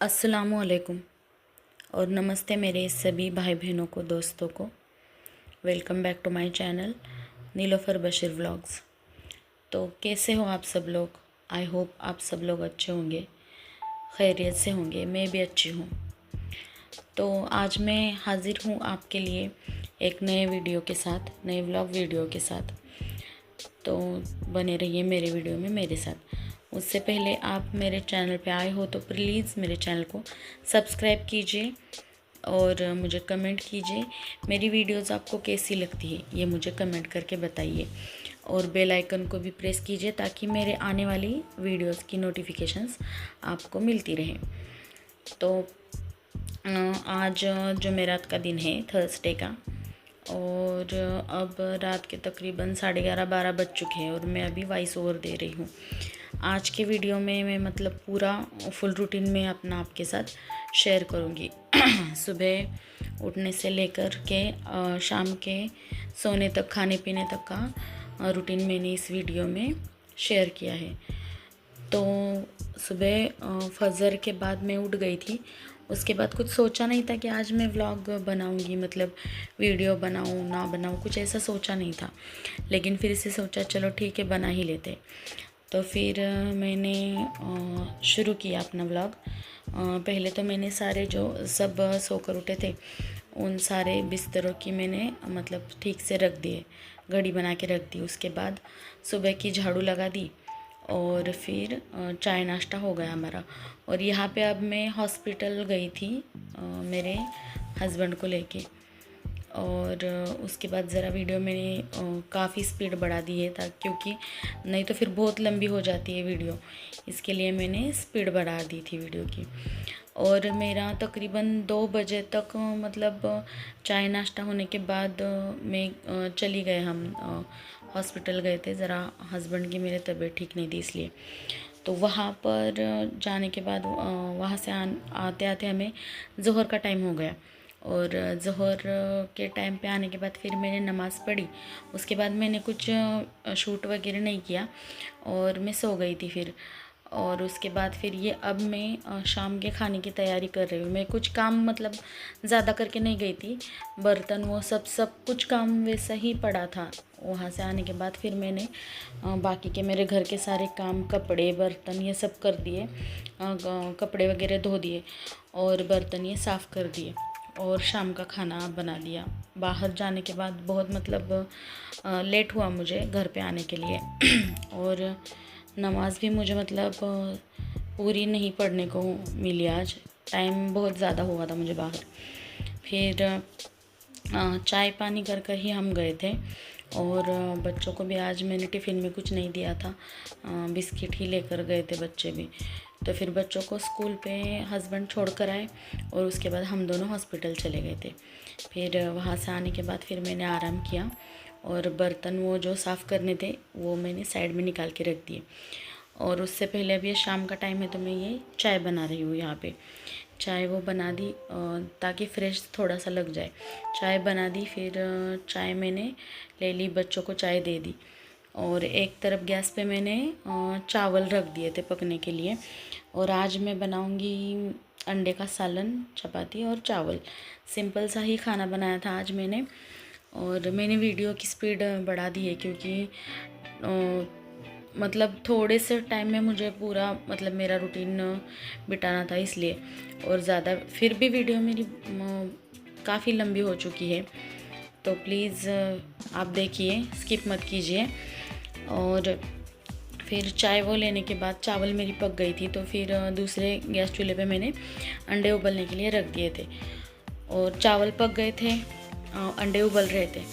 अस्सलामुअलैकुम और नमस्ते मेरे सभी भाई बहनों को, दोस्तों को। Welcome back to my channel Nilofar Bashir vlogs. तो कैसे हो आप सब लोग? आई होप आप सब लोग अच्छे होंगे, खैरियत से होंगे। मैं भी अच्छी हूँ। तो आज मैं हाज़िर हूँ आपके लिए एक नए वीडियो के साथ, नए व्लॉग वीडियो के साथ। तो बने रहिए मेरे वीडियो में मेरे साथ। उससे पहले आप मेरे चैनल पे आए हो तो प्लीज़ मेरे चैनल को सब्सक्राइब कीजिए और मुझे कमेंट कीजिए। मेरी वीडियोस आपको कैसी लगती है ये मुझे कमेंट करके बताइए, और बेल आइकन को भी प्रेस कीजिए ताकि मेरे आने वाली वीडियोस की नोटिफिकेशंस आपको मिलती रहे। तो आज जुमेरात का दिन है, थर्सडे का, और अब रात के तकरीबन 11:30-12 बज चुके हैं और मैं अभी वॉइस ओवर दे रही हूँ। आज के वीडियो में मैं मतलब पूरा फुल रूटीन में अपना आपके साथ शेयर करूँगी। सुबह उठने से लेकर के शाम के सोने तक, खाने पीने तक का रूटीन मैंने इस वीडियो में शेयर किया है। तो सुबह फजर के बाद मैं उठ गई थी। उसके बाद कुछ सोचा नहीं था कि आज मैं व्लॉग बनाऊंगी, मतलब वीडियो बनाऊं ना बनाऊं, कुछ ऐसा सोचा नहीं था। लेकिन फिर से सोचा चलो ठीक है, बना ही लेते। तो फिर मैंने शुरू किया अपना व्लॉग। पहले तो मैंने सारे जो सब सोकर उठे थे उन सारे बिस्तरों की मैंने मतलब ठीक से रख दिए, घड़ी बना के रख दी। उसके बाद सुबह की झाड़ू लगा दी और फिर चाय नाश्ता हो गया हमारा। और यहाँ पे अब मैं हॉस्पिटल गई थी मेरे हस्बैंड को लेके। और उसके बाद ज़रा वीडियो मैंने काफ़ी स्पीड बढ़ा दी है था, क्योंकि नहीं तो फिर बहुत लंबी हो जाती है वीडियो। इसके लिए मैंने स्पीड बढ़ा दी थी वीडियो की। और मेरा तकरीबन 2 बजे तक मतलब चाय नाश्ता होने के बाद मैं चली गए, हम हॉस्पिटल गए थे। ज़रा हस्बैंड की मेरी तबीयत ठीक नहीं थी इसलिए। तो वहाँ पर जाने के बाद वहाँ से आते आते हमें ज़ोहर का टाइम हो गया। और ज़ोहर के टाइम पे आने के बाद फिर मैंने नमाज़ पढ़ी। उसके बाद मैंने कुछ शूट वगैरह नहीं किया और मैं सो गई थी फिर। और उसके बाद फिर ये अब मैं शाम के खाने की तैयारी कर रही हूँ। मैं कुछ काम मतलब ज़्यादा करके नहीं गई थी, बर्तन वो सब कुछ काम वैसा ही पड़ा था। वहाँ से आने के बाद फिर मैंने बाकी के मेरे घर के सारे काम, कपड़े बर्तन ये सब कर दिए। कपड़े वगैरह धो दिए और बर्तन ये साफ़ कर दिए और शाम का खाना बना दिया। बाहर जाने के बाद बहुत मतलब लेट हुआ मुझे घर पे आने के लिए। और नमाज़ भी मुझे मतलब पूरी नहीं पढ़ने को मिली आज, टाइम बहुत ज़्यादा हुआ था मुझे बाहर। फिर चाय पानी कर कर ही हम गए थे। और बच्चों को भी आज मैंने टिफ़िन में कुछ नहीं दिया था, बिस्किट ही लेकर गए थे बच्चे भी। तो फिर बच्चों को स्कूल पे हस्बैंड छोड़ कर आए और उसके बाद हम दोनों हॉस्पिटल चले गए थे। फिर वहाँ से आने के बाद फिर मैंने आराम किया और बर्तन वो जो साफ़ करने थे वो मैंने साइड में निकाल के रख दिए। और उससे पहले अभी शाम का टाइम है तो मैं ये चाय बना रही हूँ। यहाँ पे चाय वो बना दी ताकि फ्रेश थोड़ा सा लग जाए। चाय बना दी, फिर चाय मैंने ले ली, बच्चों को चाय दे दी। और एक तरफ गैस पे मैंने चावल रख दिए थे पकने के लिए। और आज मैं बनाऊंगी अंडे का सालन, चपाती और चावल। सिंपल सा ही खाना बनाया था आज मैंने। और मैंने वीडियो की स्पीड बढ़ा दी है क्योंकि मतलब थोड़े से टाइम में मुझे पूरा मतलब मेरा रूटीन बिताना था इसलिए। और ज़्यादा फिर भी वीडियो मेरी काफ़ी लंबी हो चुकी है, तो प्लीज़ आप देखिए, स्किप मत कीजिए। और फिर चाय वो लेने के बाद चावल मेरी पक गई थी, तो फिर दूसरे गैस चूल्हे पे मैंने अंडे उबलने के लिए रख दिए थे। और चावल पक गए थे, अंडे उबल रहे थे।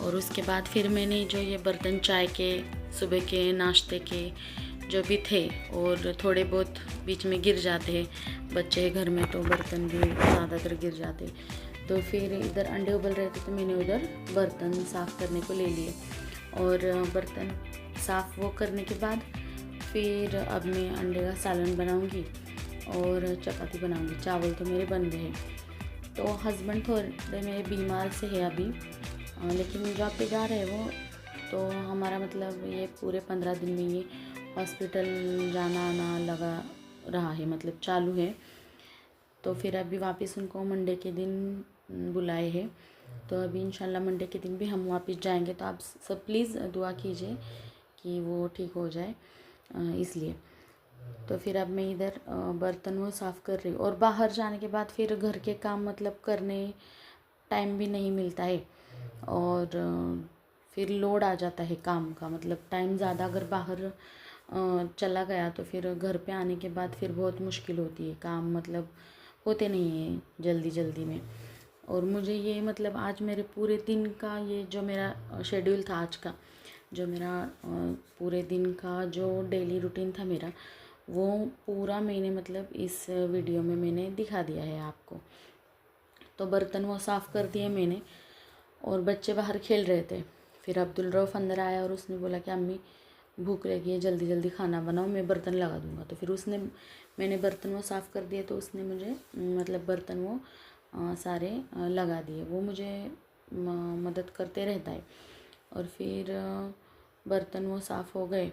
और उसके बाद फिर मैंने जो ये बर्तन चाय के, सुबह के नाश्ते के जो भी थे, और थोड़े बहुत बीच में गिर जाते हैं, बच्चे घर में तो बर्तन भी ज़्यादातर गिर जाते। तो फिर इधर अंडे उबल रहे थे तो मैंने उधर बर्तन साफ़ करने को ले लिए। और बर्तन साफ़ वो करने के बाद फिर अब मैं अंडे का सालन बनाऊंगी और चपाती बनाऊंगी। चावल तो मेरे बन गए। तो हस्बैंड थोड़े मेरे बीमार से है अभी, लेकिन जॉब पे जा रहे हैं वो। तो हमारा मतलब ये पूरे 15 दिन में ये हॉस्पिटल जाना आना लगा रहा है, मतलब चालू है। तो फिर अभी वापस उनको मंडे के दिन बुलाए हैं। तो अभी इंशाल्लाह मंडे के दिन भी हम वापस जाएंगे। तो आप सब प्लीज़ दुआ कीजिए कि वो ठीक हो जाए, इसलिए। तो फिर अब मैं इधर बर्तन वो साफ़ कर रही हूँ। और बाहर जाने के बाद फिर घर के काम मतलब करने टाइम भी नहीं मिलता है, और फिर लोड आ जाता है काम का, मतलब टाइम ज़्यादा अगर बाहर चला गया तो फिर घर पे आने के बाद फिर बहुत मुश्किल होती है, काम मतलब होते नहीं हैं जल्दी जल्दी में। और मुझे ये मतलब आज मेरे पूरे दिन का ये जो मेरा शेड्यूल था आज का, जो मेरा पूरे दिन का जो डेली रूटीन था मेरा, वो पूरा मैंने मतलब इस वीडियो में मैंने दिखा दिया है आपको। तो बर्तन वो साफ़ कर दिए मैंने, और बच्चे बाहर खेल रहे थे। फिर अब्दुल रऊफ़ अंदर आया और उसने बोला कि अम्मी भूख लगी है, जल्दी जल्दी खाना बनाओ, मैं बर्तन लगा दूँगा। तो फिर मैंने बर्तन वो साफ़ कर दिए, तो उसने मुझे मतलब बर्तन वो सारे लगा दिए। वो मुझे मदद करते रहता है। और फिर बर्तन वो साफ़ हो गए,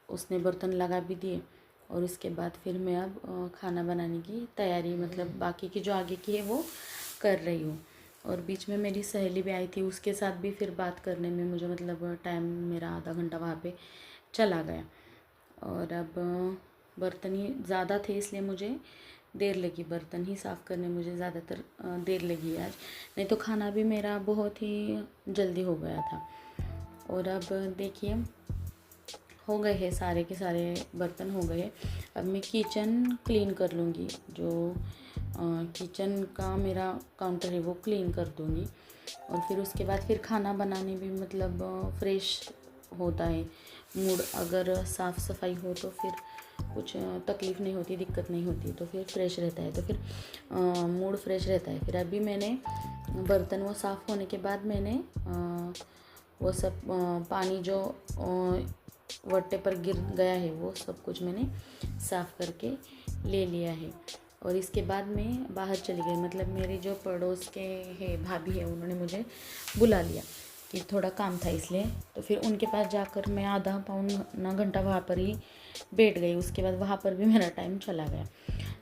उसने बर्तन लगा भी दिए। और उसके बाद फिर मैं अब खाना बनाने की तैयारी मतलब बाकी की जो आगे की है वो कर रही हूँ। और बीच में मेरी सहेली भी आई थी, उसके साथ भी फिर बात करने में मुझे मतलब टाइम मेरा आधा घंटा वहाँ पे चला गया। और अब बर्तन ही ज़्यादा थे इसलिए मुझे देर लगी, बर्तन ही साफ़ करने मुझे ज़्यादातर देर लगी आज, नहीं तो खाना भी मेरा बहुत ही जल्दी हो गया था। और अब देखिए हो गए हैं सारे के सारे बर्तन हो गए। अब मैं किचन क्लीन कर लूँगी, जो किचन का मेरा काउंटर है वो क्लीन कर दूँगी। और फिर उसके बाद फिर खाना बनाने भी मतलब फ्रेश होता है मूड, अगर साफ़ सफाई हो तो फिर कुछ तकलीफ़ नहीं होती, दिक्कत नहीं होती, तो फिर फ्रेश रहता है, तो फिर मूड फ्रेश रहता है। फिर अभी मैंने बर्तन वो साफ़ होने के बाद मैंने वो सब पानी जो वट्टे पर गिर गया है वो सब कुछ मैंने साफ़ करके ले लिया है। और इसके बाद मैं बाहर चली गई, मतलब मेरी जो पड़ोस के है भाभी है, उन्होंने मुझे बुला लिया कि थोड़ा काम था इसलिए। तो फिर उनके पास जाकर मैं आधा पौना घंटा वहाँ पर ही बैठ गई। उसके बाद वहाँ पर भी मेरा टाइम चला गया।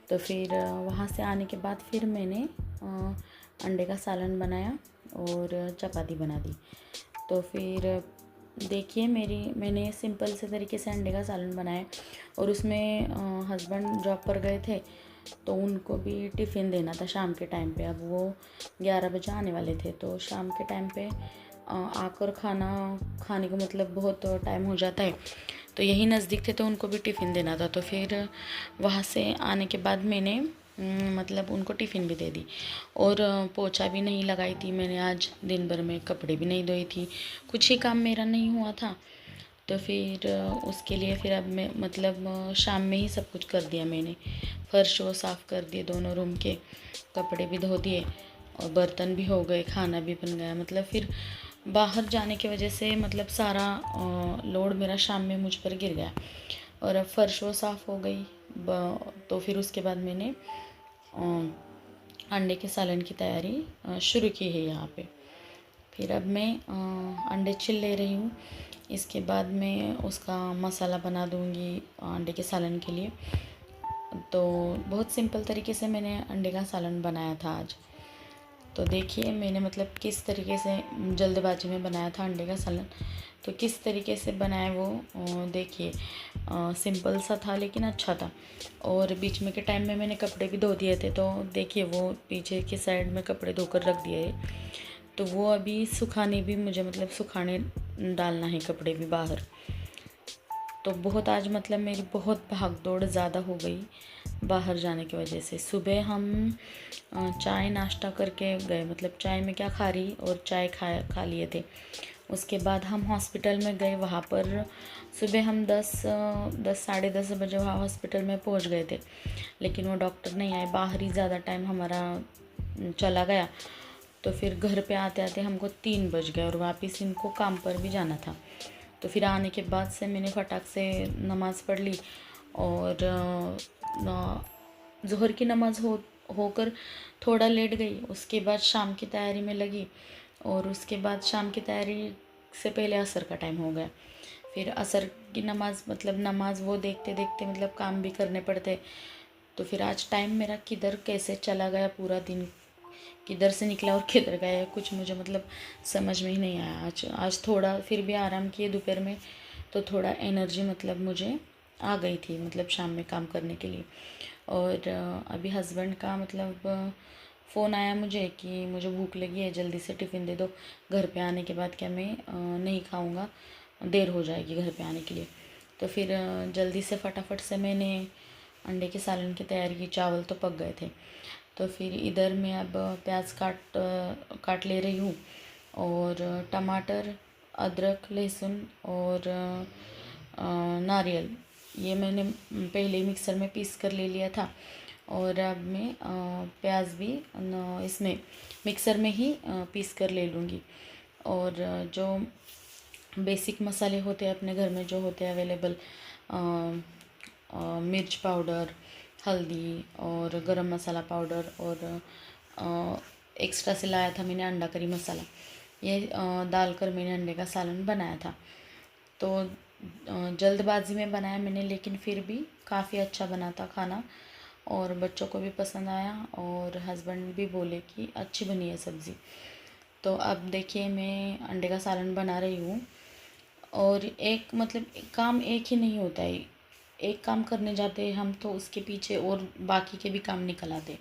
तो फिर वहाँ से आने के बाद फिर मैंने अंडे का सालन बनाया और चपाती बना दी। तो फिर देखिए मैंने सिंपल से तरीके से अंडे का सालन बनाया। और उसमें हस्बैंड जॉब पर गए थे, तो उनको भी टिफ़िन देना था शाम के टाइम पे। अब वो 11 बजे आने वाले थे, तो शाम के टाइम पे आकर खाना खाने को मतलब बहुत टाइम हो जाता है। तो यही नज़दीक थे तो उनको भी टिफ़िन देना था। तो फिर वहाँ से आने के बाद मैंने मतलब उनको टिफ़िन भी दे दी। और पोछा भी नहीं लगाई थी मैंने आज दिन भर में, कपड़े भी नहीं धोई थी, कुछ ही काम मेरा नहीं हुआ था। तो फिर उसके लिए फिर अब मैं मतलब शाम में ही सब कुछ कर दिया मैंने। फर्श वो साफ़ कर दिए दोनों रूम के, कपड़े भी धो दिए और बर्तन भी हो गए, खाना भी बन गया। मतलब फिर बाहर जाने की वजह से मतलब सारा लोड मेरा शाम में मुझ पर गिर गया। और अब फर्श वो साफ़ हो गई। तो फिर उसके बाद मैंने अंडे के सालन की तैयारी शुरू की है यहाँ पे। फिर अब मैं अंडे छिल ले रही हूँ। इसके बाद मैं उसका मसाला बना दूँगी अंडे के सालन के लिए। तो बहुत सिंपल तरीके से मैंने अंडे का सालन बनाया था आज। तो देखिए मैंने मतलब किस तरीके से जल्दबाजी में बनाया था अंडे का सालन। तो किस तरीके से बनाया वो देखिए, सिंपल सा था लेकिन अच्छा था। और बीच में के टाइम में मैंने कपड़े भी धो दिए थे, तो देखिए वो पीछे की साइड में कपड़े धोकर रख दिए है। तो वो अभी सुखाने भी मुझे मतलब सुखाने डालना है कपड़े भी बाहर। तो बहुत आज मतलब मेरी बहुत भाग दौड़ ज़्यादा हो गई बाहर जाने की वजह से। सुबह हम चाय नाश्ता करके गए, मतलब चाय में क्या खा रही और चाय खा लिए थे। उसके बाद हम हॉस्पिटल में गए। वहाँ पर सुबह हम 10 साढ़े 10 बजे वहाँ हॉस्पिटल में पहुँच गए थे, लेकिन वो डॉक्टर नहीं आए। बाहर ही ज़्यादा टाइम हमारा चला गया। तो फिर घर पे आते आते हमको 3 बज गए और वापस इनको काम पर भी जाना था। तो फिर आने के बाद से मैंने फटाक से नमाज़ पढ़ ली और ज़ोहर की नमाज़ होकर थोड़ा लेट गई। उसके बाद शाम की तैयारी में लगी, और उसके बाद शाम की तैयारी से पहले असर का टाइम हो गया। फिर असर की नमाज़ मतलब नमाज़ वो देखते देखते मतलब काम भी करने पड़ते। तो तो फिर आज टाइम मेरा किधर कैसे चला गया, पूरा दिन किधर से निकला और किधर गया, कुछ मुझे मतलब समझ में ही नहीं आया। आज थोड़ा फिर भी आराम किए दोपहर में, तो थोड़ा एनर्जी मतलब मुझे आ गई थी, मतलब शाम में काम करने के लिए। और अभी हस्बैंड का मतलब फ़ोन आया मुझे कि मुझे भूख लगी है, जल्दी से टिफ़िन दे दो, घर पे आने के बाद क्या मैं नहीं खाऊंगा, देर हो जाएगी घर पे आने के लिए। तो फिर जल्दी से फटाफट से मैंने अंडे के सालन की तैयारी की। चावल तो पक गए थे। तो फिर इधर मैं अब प्याज काट ले रही हूँ, और टमाटर, अदरक, लहसुन और नारियल ये मैंने पहले ही मिक्सर में पीस कर ले लिया था। और अब मैं प्याज भी इसमें मिक्सर में ही पीस कर ले लूँगी। और जो बेसिक मसाले होते हैं अपने घर में जो होते हैं अवेलेबल, मिर्च पाउडर, हल्दी और गरम मसाला पाउडर, और एक्स्ट्रा से लाया था मैंने अंडा करी मसाला, ये डालकर मैंने अंडे का सालन बनाया था। तो जल्दबाजी में बनाया मैंने, लेकिन फिर भी काफ़ी अच्छा बना था खाना, और बच्चों को भी पसंद आया, और हस्बैंड भी बोले कि अच्छी बनी है सब्ज़ी। तो अब देखिए मैं अंडे का सालन बना रही हूँ। और एक मतलब काम एक ही नहीं होता है, एक काम करने जाते हैं हम तो उसके पीछे और बाकी के भी काम निकल आते।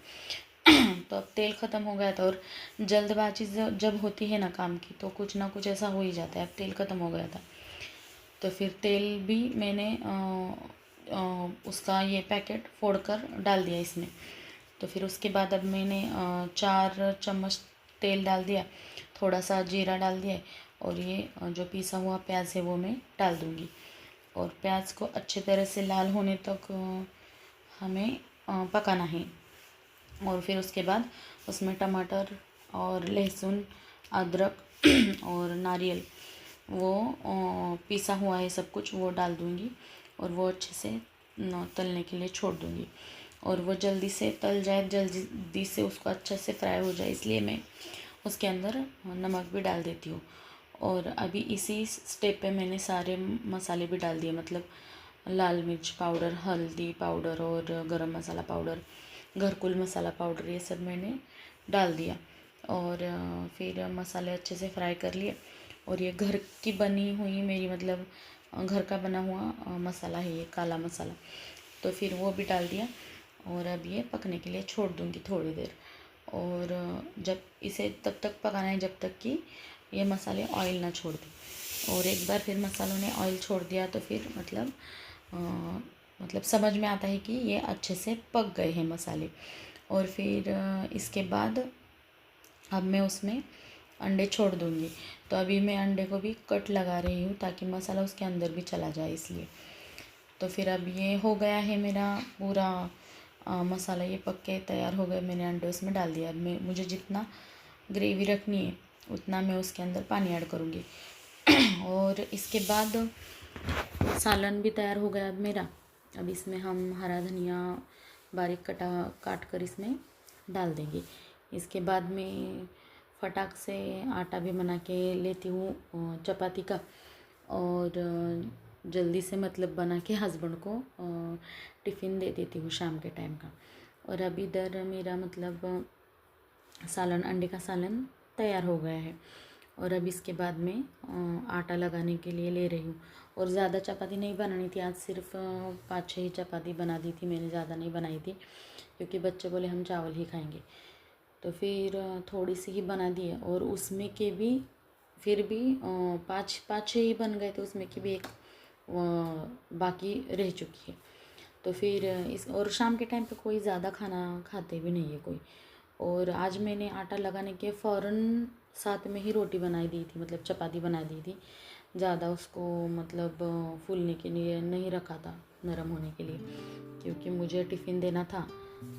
तो अब तेल ख़त्म हो गया था, और जल्दबाजी जब होती है ना काम की, तो कुछ ना कुछ ऐसा हो ही जाता है। अब तेल ख़त्म हो गया था, तो फिर तेल भी मैंने उसका ये पैकेट फोड़ कर डाल दिया इसमें। तो फिर उसके बाद अब मैंने 4 चम्मच तेल डाल दिया, थोड़ा सा जीरा डाल दिया, और ये जो पिसा हुआ प्याज है वो मैं डाल दूँगी। और प्याज को अच्छे तरह से लाल होने तक हमें पकाना है। और फिर उसके बाद उसमें टमाटर और लहसुन, अदरक और नारियल वो पिसा हुआ है सब कुछ, वो डाल दूँगी, और वो अच्छे से तलने के लिए छोड़ दूँगी। और वो जल्दी से तल जाए, जल्दी से उसको अच्छे से फ्राई हो जाए, इसलिए मैं उसके अंदर नमक भी डाल देती हूँ। और अभी इसी स्टेप पे मैंने सारे मसाले भी डाल दिए, मतलब लाल मिर्च पाउडर, हल्दी पाउडर और गरम मसाला पाउडर, घरकुल मसाला पाउडर, ये सब मैंने डाल दिया। और फिर मसाले अच्छे से फ्राई कर लिए। और ये घर की बनी हुई मेरी मतलब घर का बना हुआ मसाला है, ये काला मसाला, तो फिर वो भी डाल दिया। और अब ये पकने के लिए छोड़ दूँगी थोड़ी देर। और जब इसे तब तक पकाना है जब तक कि ये मसाले ऑयल ना छोड़ दें। और एक बार फिर मसालों ने ऑयल छोड़ दिया तो फिर मतलब समझ में आता है कि ये अच्छे से पक गए हैं मसाले। और फिर इसके बाद अब मैं उसमें अंडे छोड़ दूँगी। तो अभी मैं अंडे को भी कट लगा रही हूँ ताकि मसाला उसके अंदर भी चला जाए, इसलिए। तो फिर अब ये हो गया है मेरा पूरा मसाला, ये पक के तैयार हो गए। मैंने अंडे उसमें डाल दिया। अब मुझे जितना ग्रेवी रखनी है उतना मैं उसके अंदर पानी ऐड करूँगी। और इसके बाद सालन भी तैयार हो गया अब मेरा। अब इसमें हम हरा धनिया बारीक काट कर इसमें डाल देंगे। इसके बाद में फटाक से आटा भी बना के लेती हूँ चपाती का, और जल्दी से मतलब बना के हस्बैंड को टिफ़िन दे देती हूँ शाम के टाइम का। और अब इधर मेरा मतलब सालन, अंडे का सालन तैयार हो गया है। और अब इसके बाद में आटा लगाने के लिए ले रही हूँ। और ज़्यादा चपाती नहीं बनानी थी आज, सिर्फ 5-6 ही चपाती बना दी थी मैंने, ज़्यादा नहीं बनाई थी, क्योंकि बच्चे बोले हम चावल ही खाएंगे। तो फिर थोड़ी सी ही बना दी है। और उसमें के भी फिर भी 5-6 ही बन गए थे, उसमें की भी एक बाकी रह चुकी है। तो फिर और शाम के टाइम पे कोई ज़्यादा खाना खाते भी नहीं है कोई। और आज मैंने आटा लगाने के फ़ौरन साथ में ही रोटी बनाई दी थी, मतलब चपाती बना दी थी। ज़्यादा उसको मतलब फूलने के लिए नहीं रखा था, नरम होने के लिए, क्योंकि मुझे टिफ़िन देना था।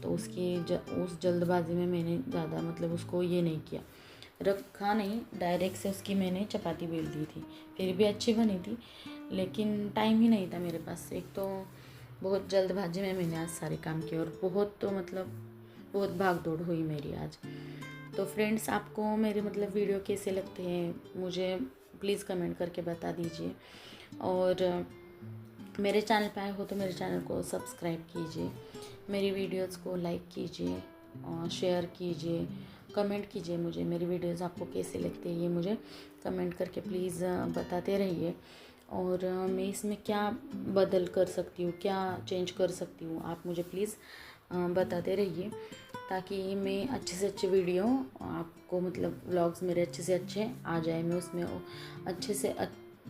तो उस जल्दबाजी में मैंने ज़्यादा मतलब उसको ये नहीं किया, रखा नहीं, डायरेक्ट से उसकी मैंने चपाती बेल दी थी। फिर भी अच्छी बनी थी, लेकिन टाइम ही नहीं था मेरे पास। एक तो बहुत जल्दबाजी में मैंने आज सारे काम किए, और बहुत तो मतलब बहुत भाग दौड़ हुई मेरी आज। तो फ्रेंड्स, आपको मेरे मतलब वीडियो कैसे लगते हैं मुझे प्लीज़ कमेंट करके बता दीजिए। और मेरे चैनल पे आए हो तो मेरे चैनल को सब्सक्राइब कीजिए, मेरी वीडियोस को लाइक कीजिए, शेयर कीजिए, कमेंट कीजिए। मुझे मेरी वीडियोस आपको कैसे लगती है ये मुझे कमेंट करके प्लीज़ बताते रहिए। और मैं इसमें क्या बदल कर सकती हूँ, क्या चेंज कर सकती हूँ, आप मुझे प्लीज़ बताते रहिए, ताकि मैं अच्छे से अच्छे वीडियो आपको मतलब व्लॉग्स मेरे अच्छे से अच्छे आ जाए। मैं उसमें अच्छे से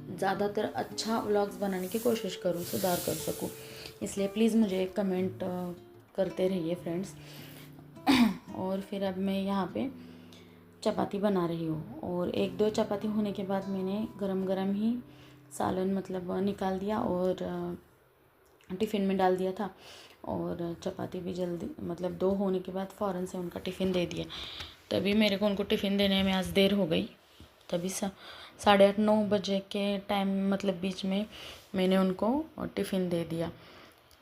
ज़्यादातर अच्छा व्लॉग्स बनाने की कोशिश करूँ, सुधार कर सकूँ। इसलिए प्लीज़ मुझे कमेंट करते रहिए फ्रेंड्स। और फिर अब मैं यहाँ पे चपाती बना रही हूँ, और 1-2 चपाती होने के बाद मैंने गरम गरम ही सालन मतलब निकाल दिया और टिफ़िन में डाल दिया था। और चपाती भी जल्दी मतलब 2 होने के बाद फ़ौरन से उनका टिफ़िन दे दिया। तभी मेरे को उनको टिफ़िन देने में आज देर हो गई। तभी 8:30-9 बजे के टाइम मतलब बीच में मैंने उनको टिफ़िन दे दिया।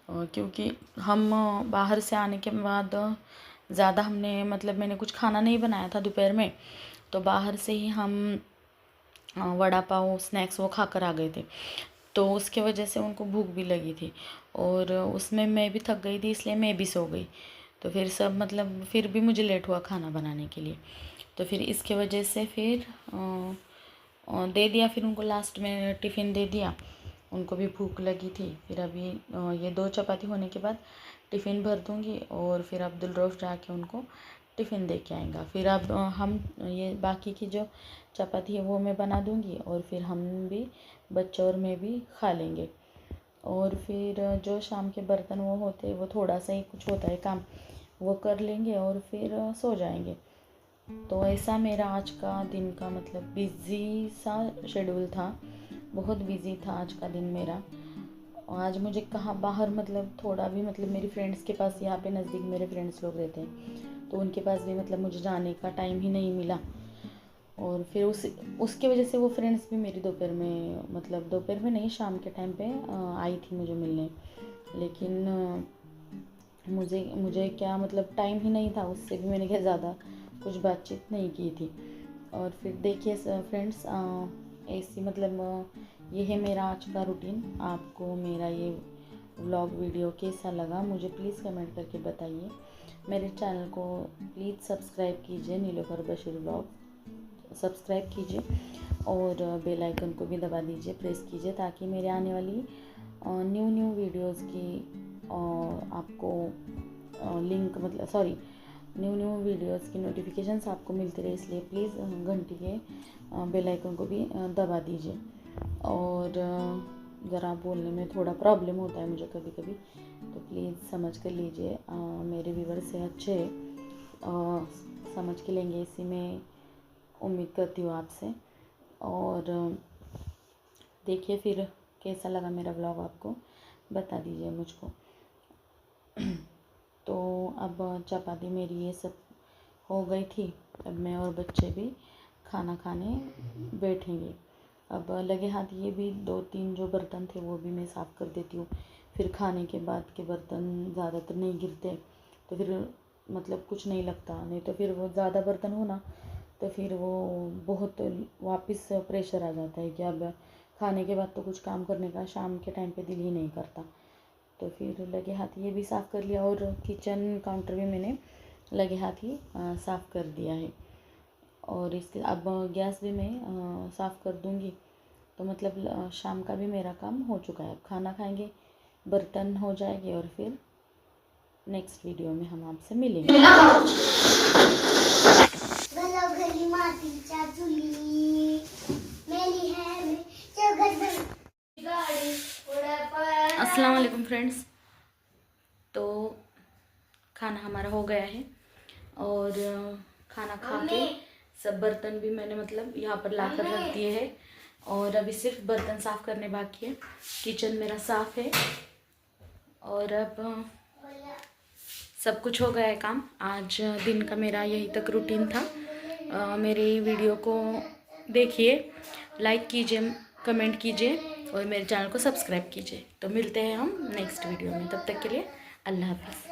क्योंकि हम बाहर से आने के बाद ज़्यादा हमने मतलब मैंने कुछ खाना नहीं बनाया था दोपहर में, तो बाहर से ही हम वड़ा पाव स्नैक्स वो खा कर आ गए थे। तो उसके वजह से उनको भूख भी लगी थी, और उसमें मैं भी थक गई थी, इसलिए मैं भी सो गई। तो फिर सब मतलब फिर भी मुझे लेट हुआ खाना बनाने के लिए। तो फिर इसके वजह से फिर दे दिया, फिर उनको लास्ट में टिफ़िन दे दिया। उनको भी भूख लगी थी। फिर अभी ये 2 चपाती होने के बाद टिफ़िन भर दूँगी, और फिर अब्दुल रऊफ़ जाके उनको टिफ़िन दे के आएगा। फिर अब हम ये बाकी की जो चपाती है वो मैं बना दूँगी, और फिर हम भी बच्चे और मैं भी खा लेंगे। और फिर जो शाम के बर्तन वो होते हैं, वो थोड़ा सा ही कुछ होता है काम, वो कर लेंगे और फिर सो जाएंगे। तो ऐसा मेरा आज का दिन का मतलब बिज़ी सा शेड्यूल था, बहुत बिज़ी था आज का दिन मेरा। आज मुझे कहाँ बाहर मतलब थोड़ा भी मतलब मेरी फ्रेंड्स के पास, यहाँ पे नज़दीक मेरे फ्रेंड्स लोग रहते हैं, तो उनके पास भी मतलब मुझे जाने का टाइम ही नहीं मिला। और फिर उसके वजह से वो फ्रेंड्स भी मेरी दोपहर में मतलब दोपहर में नहीं, शाम के टाइम पे आई थी मुझे मिलने। लेकिन मुझे क्या मतलब टाइम ही नहीं था, उससे भी मैंने क्या ज़्यादा कुछ बातचीत नहीं की थी। और फिर देखिए फ्रेंड्स, ऐसी मतलब ये है मेरा आज का रूटीन। आपको मेरा ये व्लॉग वीडियो कैसा लगा मुझे प्लीज़ कमेंट करके बताइए। मेरे चैनल को प्लीज़ सब्सक्राइब कीजिए, नीलोफर बशीर व्लॉग सब्सक्राइब कीजिए, और बेल आइकन को भी दबा दीजिए, प्रेस कीजिए, ताकि मेरे आने वाली न्यू वीडियोस की आपको लिंक मतलब सॉरी न्यू वीडियोस की नोटिफिकेशंस आपको मिलती रहे। इसलिए प्लीज़ घंटी के बेल आइकन को भी दबा दीजिए। और ज़रा बोलने में थोड़ा प्रॉब्लम होता है मुझे कभी कभी, तो प्लीज़ समझ कर लीजिए। मेरे व्यूअर्स से अच्छे समझ के लेंगे, इसी में उम्मीद करती हूँ आपसे। और देखिए फिर कैसा लगा मेरा व्लॉग, आपको बता दीजिए मुझको। तो अब चपाती मेरी ये सब हो गई थी, अब मैं और बच्चे भी खाना खाने बैठेंगे। अब लगे हाथ ये भी 2-3 जो बर्तन थे वो भी मैं साफ़ कर देती हूँ। फिर खाने के बाद के बर्तन ज़्यादातर नहीं गिरते, तो फिर मतलब कुछ नहीं लगता। नहीं तो फिर वो ज़्यादा बर्तन हो ना, तो फिर वो बहुत वापस प्रेशर आ जाता है कि अब खाने के बाद तो कुछ काम करने का शाम के टाइम पे दिल ही नहीं करता। तो फिर लगे हाथ ये भी साफ़ कर लिया, और किचन काउंटर भी मैंने लगे हाथ ही साफ़ कर दिया है। और इसके अब गैस भी मैं साफ़ कर दूँगी। तो मतलब शाम का भी मेरा काम हो चुका है। अब खाना खाएंगे, बर्तन हो जाएंगे, और फिर नेक्स्ट वीडियो में हम आपसे मिलेंगे। अस्सलाम वालेकुम फ्रेंड्स। तो खाना हमारा हो गया है, और खाना खा के सब बर्तन भी मैंने मतलब यहाँ पर ला कर रख दिए हैं, और अभी सिर्फ बर्तन साफ़ करने बाकी है। किचन मेरा साफ़ है, और अब सब कुछ हो गया है काम। आज दिन का मेरा यही तक रूटीन था। मेरी वीडियो को देखिए, लाइक कीजिए, कमेंट कीजिए, और मेरे चैनल को सब्सक्राइब कीजिए। तो मिलते हैं हम नेक्स्ट वीडियो में, तब तक के लिए अल्लाह हाफ़िज़।